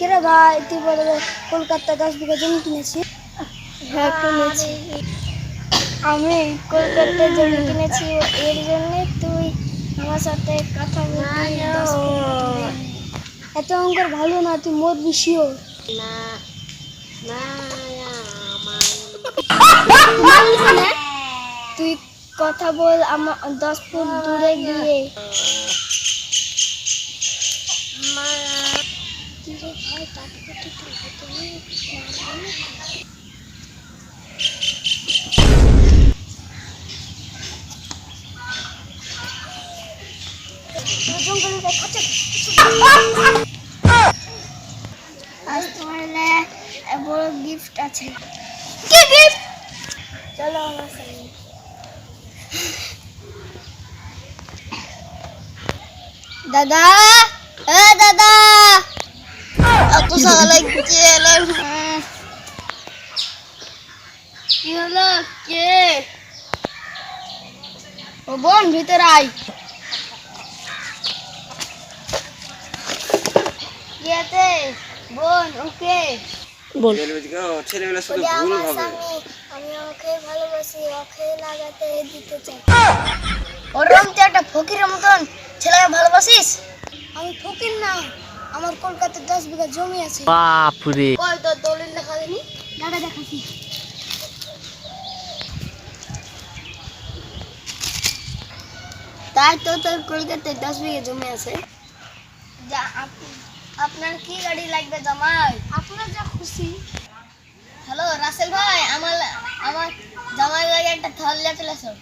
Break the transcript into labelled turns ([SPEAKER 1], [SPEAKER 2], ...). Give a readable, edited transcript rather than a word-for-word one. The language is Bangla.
[SPEAKER 1] কিরে ভাই, তুই বলে কলকাতা 10 বিঘা জমি কিনেছি? হ্যাঁ কিনেছি। আমি কলকাতা জমি কিনেছি, এর জন্য তুই আমার সাথে কথা বলবি? এত অঙ্কর ভালো না, তুই মরবি শিওর। তুই কথা বল আমার 10 ফুট দূরে গিয়ে। আজ তোমার বড় গিফট আছে। কি গিফট? চলো আমার সঙ্গে। দাদা, দাদা, এত সারা লাগছে। কি হলো? কে? ও বোন, ভিতরে আয়। কি আছে বোন? ওকে
[SPEAKER 2] বল। ছেলেবেলা শুধু ভুল ভাবে।
[SPEAKER 1] আমি ওকে ভালোবাসি, ওকে লাগাতে দিতে চাই। ওরকম তুই একটা ফকিরের মতন ছেলেকে ভালোবাসিস? আমি ফকির না, আমার কলকাতায় 10 বিঘা জমি আছে।
[SPEAKER 2] বাপরে,
[SPEAKER 1] কই তোর দলিল দেখা দেনি? দাদা দেখাচ্ছি। তাই তো তোর কলকাতায় 10 বিঘা জমি আছে। আপনার কি গাড়ি লাগবে জামাই? আপনার যা খুশি। হ্যালো রাসেল ভাই, আমার জামাই লাগে একটা থাল চলে আসো।